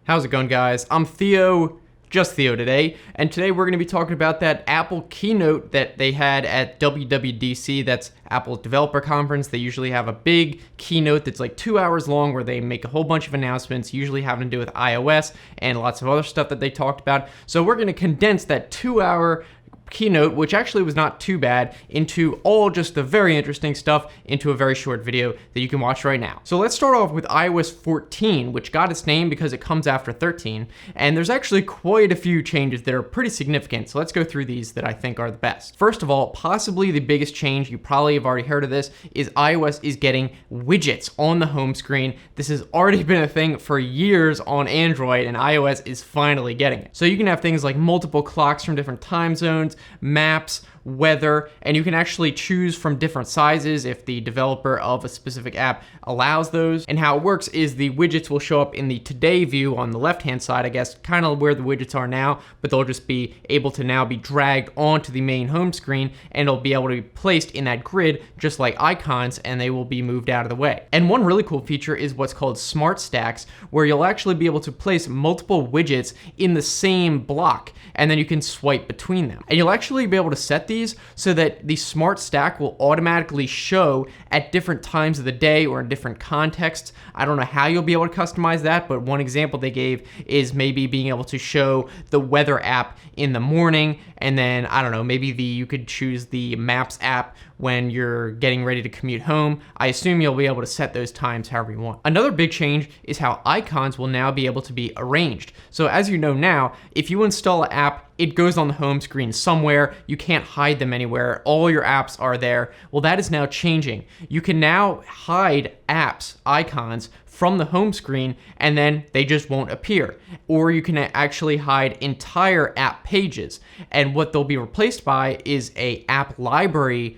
How's it going, guys? I'm Theo, just Theo today, and today we're going to be talking about that Apple keynote that they had at WWDC. That's Apple's developer conference. They usually have a big keynote that's like 2 hours long where they make a whole bunch of announcements, usually having to do with iOS and lots of other stuff that they talked about. So we're going to condense that 2-hour keynote, which actually was not too bad, into all just the very interesting stuff into a very short video that you can watch right now. So let's start off with iOS 14, which got its name because it comes after 13, and there's actually quite a few changes that are pretty significant. So let's go through these that I think are the best. First of all, possibly the biggest change, you probably have already heard of this, is iOS is getting widgets on the home screen. This has already been a thing for years on Android, and iOS is finally getting it. So you can have things like multiple clocks from different time zones, maps, weather, and you can actually choose from different sizes if the developer of a specific app allows those. And how it works is the widgets will show up in the today view on the left hand side, I guess, kind of where the widgets are now, but they'll just be able to now be dragged onto the main home screen, and it'll be able to be placed in that grid just like icons, and they will be moved out of the way. And one really cool feature is what's called Smart Stacks, where you'll actually be able to place multiple widgets in the same block, and then you can swipe between them. And you'll actually be able to set these so that the Smart Stack will automatically show at different times of the day or in different contexts. I don't know how you'll be able to customize that, but one example they gave is maybe being able to show the weather app in the morning, and then, I don't know, maybe you could choose the Maps app when you're getting ready to commute home. I assume you'll be able to set those times however you want. Another big change is how icons will now be able to be arranged. So as you know now, if you install an app, it goes on the home screen somewhere. You can't hide them anywhere. All your apps are there. Well, that is now changing. You can now hide apps, icons, from the home screen, and then they just won't appear. Or you can actually hide entire app pages. And what they'll be replaced by is a app library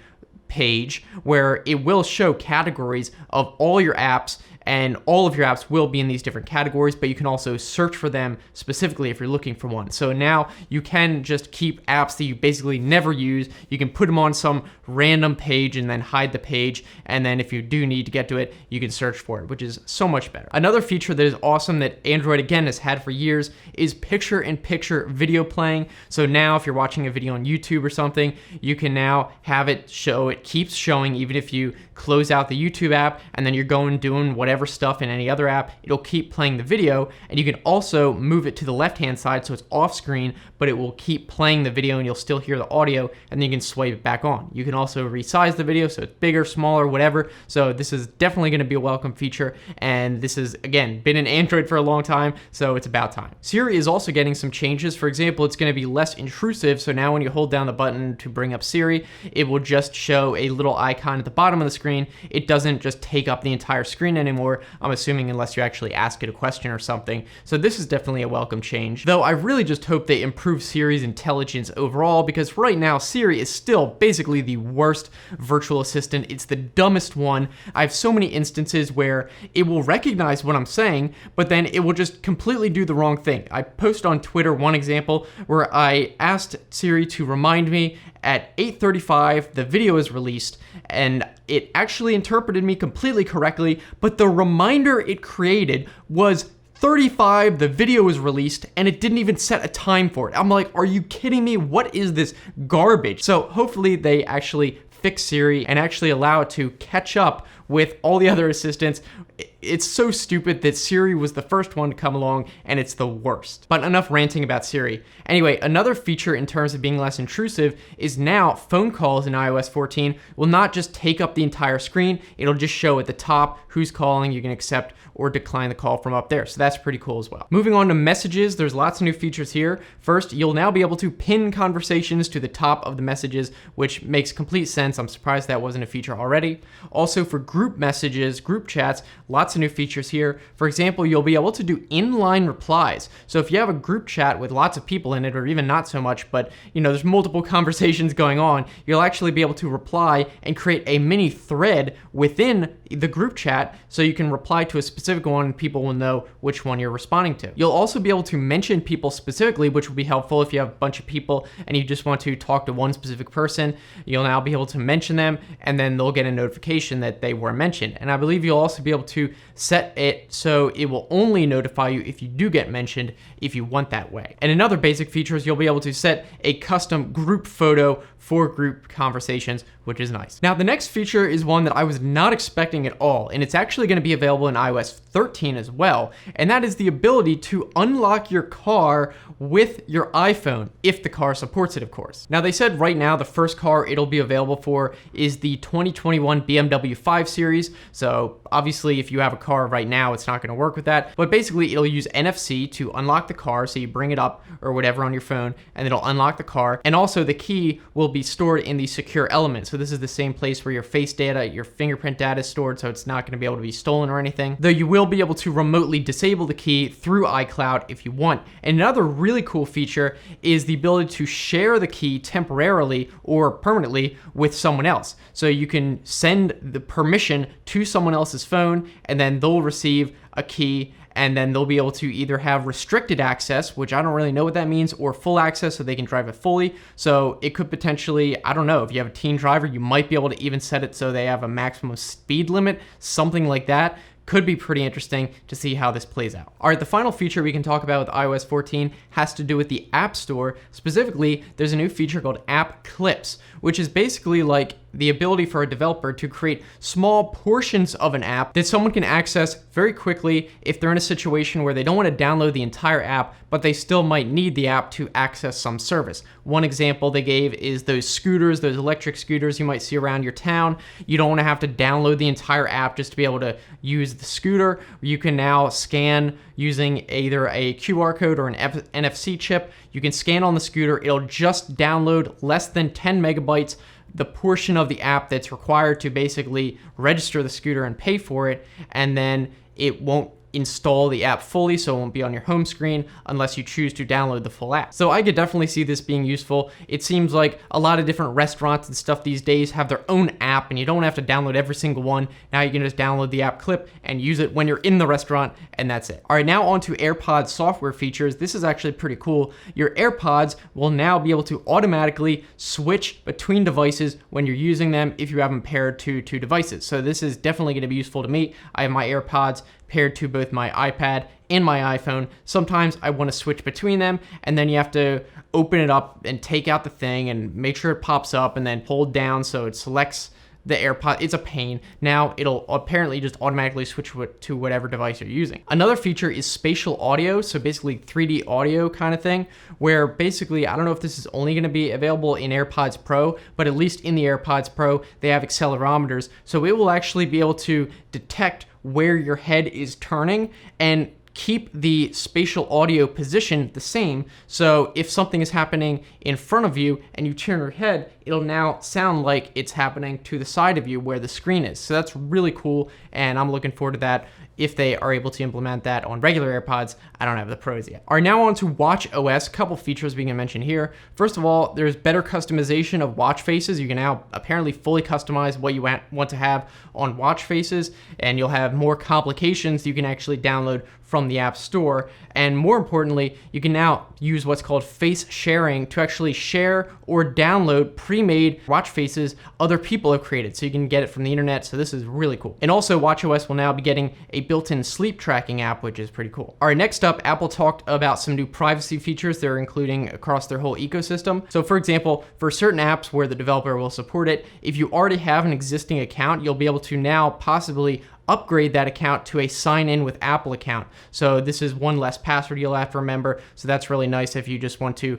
page where it will show categories of all your apps, and all of your apps will be in these different categories, but you can also search for them specifically if you're looking for one. So now you can just keep apps that you basically never use. You can put them on some random page and then hide the page, and then if you do need to get to it, you can search for it, which is so much better. Another feature that is awesome that Android, again, has had for years is picture-in-picture video playing. So now if you're watching a video on YouTube or something, you can now have it show, it keeps showing even if you close out the YouTube app and then you're going doing whatever stuff in any other app, it'll keep playing the video. And you can also move it to the left hand side so it's off screen, but it will keep playing the video and you'll still hear the audio, and then you can swipe it back on. You can also resize the video so it's bigger, smaller, whatever. So this is definitely going to be a welcome feature, and this has, again, been in Android for a long time, so it's about time. Siri is also getting some changes. For example, it's going to be less intrusive, so now when you hold down the button to bring up Siri, it will just show a little icon at the bottom of the screen. It doesn't just take up the entire screen anymore, I'm assuming, unless you actually ask it a question or something. So this is definitely a welcome change, though I really just hope they improve Siri's intelligence overall, because right now Siri is still basically the worst virtual assistant. It's the dumbest one. I have so many instances where it will recognize what I'm saying, but then it will just completely do the wrong thing. I posted on Twitter one example where I asked Siri to remind me at 8:35 the video is released, and it actually interpreted me completely correctly, but the reminder it created was 35, the video was released, and it didn't even set a time for it. I'm like, are you kidding me? What is this garbage? So hopefully they actually fix Siri and actually allow it to catch up with all the other assistants. It's so stupid that Siri was the first one to come along, and it's the worst. But enough ranting about Siri. Anyway, another feature in terms of being less intrusive is now phone calls in iOS 14 will not just take up the entire screen, it'll just show at the top who's calling. You can accept or decline the call from up there. So that's pretty cool as well. Moving on to messages, there's lots of new features here. First, you'll now be able to pin conversations to the top of the messages, which makes complete sense. I'm surprised that wasn't a feature already. Also for group messages, group chats, lots of new features here. For example, you'll be able to do inline replies. So if you have a group chat with lots of people in it, or even not so much, but there's multiple conversations going on, you'll actually be able to reply and create a mini thread within the group chat so you can reply to a specific one and people will know which one you're responding to. You'll also be able to mention people specifically, which will be helpful if you have a bunch of people and you just want to talk to one specific person. You'll now be able to mention them, and then they'll get a notification that they were were mentioned. And I believe you'll also be able to set it so it will only notify you if you do get mentioned if you want that way. And another basic feature is you'll be able to set a custom group photo for group conversations, which is nice. Now, the next feature is one that I was not expecting at all, and it's actually going to be available in iOS 13 as well, and that is the ability to unlock your car with your iPhone, if the car supports it, of course. Now, they said right now the first car it'll be available for is the 2021 BMW 5 Series, so obviously if you have a car right now, it's not going to work with that, but basically it'll use NFC to unlock the car, so you bring it up or whatever on your phone, and it'll unlock the car, and also the key will be stored in the secure element. So this is the same place where your face data, your fingerprint data is stored, so it's not going to be able to be stolen or anything. Though you will be able to remotely disable the key through iCloud if you want. And another really cool feature is the ability to share the key temporarily or permanently with someone else. So you can send the permission to someone else's phone, and then they'll receive a key, and then they'll be able to either have restricted access, which I don't really know what that means, or full access so they can drive it fully. So it could potentially, I don't know, if you have a teen driver, you might be able to even set it so they have a maximum speed limit, something like that. Could be pretty interesting to see how this plays out. All right, the final feature we can talk about with iOS 14 has to do with the App Store. Specifically, there's a new feature called App Clips, which is basically like the ability for a developer to create small portions of an app that someone can access very quickly if they're in a situation where they don't want to download the entire app, but they still might need the app to access some service. One example they gave is those scooters, those electric scooters you might see around your town. You don't want to have to download the entire app just to be able to use the scooter. You can now scan using either a QR code or an NFC chip. You can scan on the scooter. It'll just download less than 10 megabytes, the portion of the app that's required to basically register the scooter and pay for it, and then it won't install the app fully, so it won't be on your home screen unless you choose to download the full app. So I could definitely see this being useful. It seems like a lot of different restaurants and stuff these days have their own app, and you don't have to download every single one. Now you can just download the app Clip and use it when you're in the restaurant, and that's it. All right, now on to AirPods software features. This is actually pretty cool. Your AirPods will now be able to automatically switch between devices when you're using them if you have them paired to two devices. So this is definitely going to be useful to me. I have my AirPods paired to both my iPad and my iPhone. Sometimes I want to switch between them, and then you have to open it up and take out the thing and make sure it pops up and then hold down so it selects the AirPod. It's a pain. Now it'll apparently just automatically switch to whatever device you're using. Another feature is spatial audio, so basically 3D audio kind of thing, where basically, I don't know if this is only going to be available in AirPods Pro, but at least in the AirPods Pro, they have accelerometers, so it will actually be able to detect where your head is turning and keep the spatial audio position the same. So if something is happening in front of you and you turn your head, it'll now sound like it's happening to the side of you where the screen is. So that's really cool, and I'm looking forward to that if they are able to implement that on regular AirPods. I don't have the Pros yet. All right, now on to Watch OS. A couple features we can mention here. First of all, there's better customization of watch faces. You can now apparently fully customize what you want to have on watch faces, and you'll have more complications you can actually download from the App Store. And more importantly, you can now use what's called face sharing to actually share or download pre-made watch faces other people have created, so you can get it from the internet. So this is really cool. And also, watchOS will now be getting a built-in sleep tracking app, which is pretty cool. All right, next up, Apple talked about some new privacy features they're including across their whole ecosystem. So for example, for certain apps where the developer will support it, if you already have an existing account, you'll be able to now possibly upgrade that account to a sign in with Apple account. So this is one less password you'll have to remember. So that's really nice if you just want to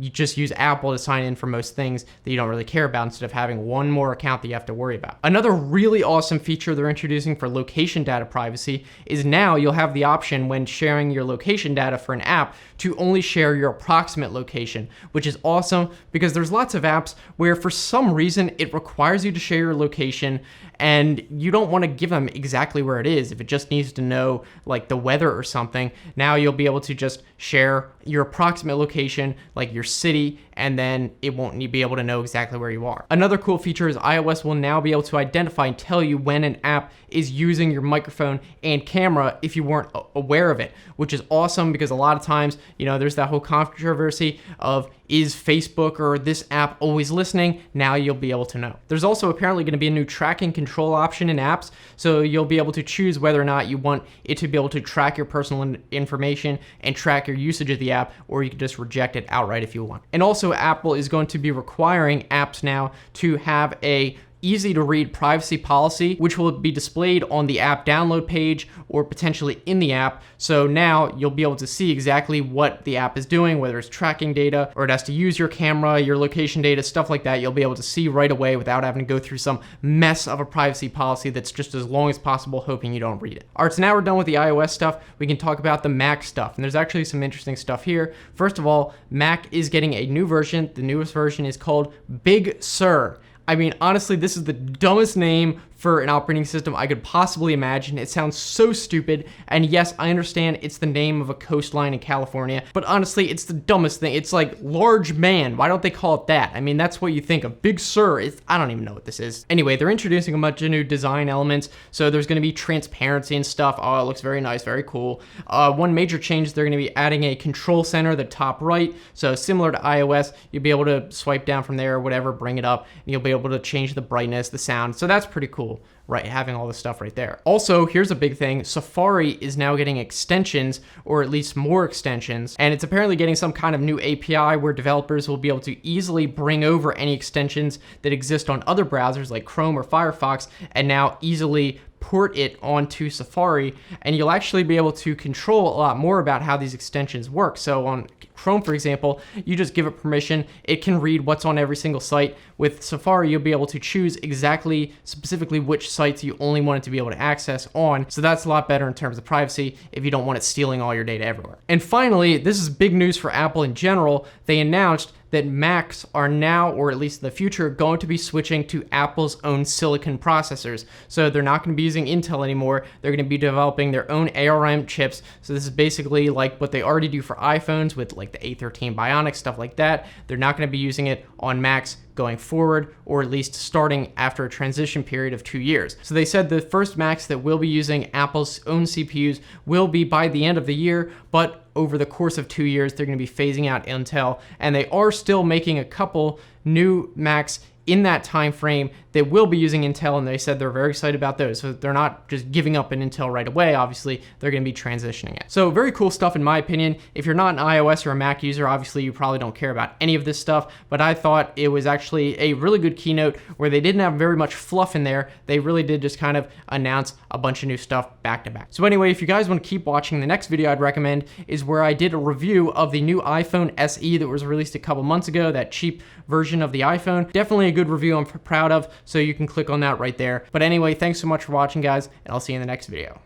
just use Apple to sign in for most things that you don't really care about, instead of having one more account that you have to worry about. Another really awesome feature they're introducing for location data privacy is now you'll have the option when sharing your location data for an app to only share your approximate location, which is awesome because there's lots of apps where for some reason it requires you to share your location and you don't want to give them exactly where it is. If it just needs to know like the weather or something, now you'll be able to just share your approximate location, like your city, and then it won't be able to know exactly where you are. Another cool feature is iOS will now be able to identify and tell you when an app is using your microphone and camera if you weren't aware of it, which is awesome because a lot of times, there's that whole controversy of, is Facebook or this app always listening? Now you'll be able to know. There's also apparently going to be a new tracking control option in apps, so you'll be able to choose whether or not you want it to be able to track your personal information and track your usage of the app, or you can just reject it outright if you want. And also, Apple is going to be requiring apps now to have a easy to read privacy policy, which will be displayed on the app download page or potentially in the app. So now you'll be able to see exactly what the app is doing, whether it's tracking data or it has to use your camera, your location data, stuff like that. You'll be able to see right away without having to go through some mess of a privacy policy that's just as long as possible, hoping you don't read it. All right, so now we're done with the iOS stuff. We can talk about the Mac stuff. And there's actually some interesting stuff here. First of all, Mac is getting a new version. The newest version is called Big Sur. I mean, honestly, this is the dumbest name for an operating system I could possibly imagine. It sounds so stupid, and yes, I understand it's the name of a coastline in California, but honestly, it's the dumbest thing. It's like large man. Why don't they call it that? I mean, that's what you think of. Big Sur. I don't even know what this is. Anyway, they're introducing a bunch of new design elements, so there's going to be transparency and stuff. Oh, it looks very nice, very cool. One major change is they're going to be adding a control center at the top right, so similar to iOS, you'll be able to swipe down from there or whatever, bring it up, and you'll be able to change the brightness, the sound, so that's pretty cool. Right, having all this stuff right there. Also, here's a big thing. Safari is now getting extensions, or at least more extensions, and it's apparently getting some kind of new API where developers will be able to easily bring over any extensions that exist on other browsers like Chrome or Firefox, and now easily port it onto Safari, and you'll actually be able to control a lot more about how these extensions work. So on Chrome, for example, you just give it permission, it can read what's on every single site. With Safari, you'll be able to choose exactly, specifically which sites you only want it to be able to access on, so that's a lot better in terms of privacy if you don't want it stealing all your data everywhere. And finally, this is big news for Apple in general. They announced that Macs are now, or at least in the future, going to be switching to Apple's own silicon processors. So they're not going to be using Intel anymore. They're going to be developing their own ARM chips. So this is basically like what they already do for iPhones with like the A13 Bionic, stuff like that. They're not going to be using it on Macs going forward, or at least starting after a transition period of 2 years. So they said the first Macs that will be using Apple's own CPUs will be by the end of the year, but over the course of 2 years, they're going to be phasing out Intel, and they are still making a couple new Macs in that time frame that will be using Intel, and they said they're very excited about those. So they're not just giving up an Intel right away. Obviously, they're going to be transitioning it. So very cool stuff in my opinion. If you're not an iOS or a Mac user, obviously you probably don't care about any of this stuff, but I thought it was actually a really good keynote where they didn't have very much fluff in there. They really did just kind of announce a bunch of new stuff back to back. So anyway, if you guys want to keep watching, the next video I'd recommend is where I did a review of the new iPhone SE that was released a couple months ago, that cheap version of the iPhone. Definitely a good review I'm proud of, so you can click on that right there. But anyway, thanks so much for watching, guys, and I'll see you in the next video.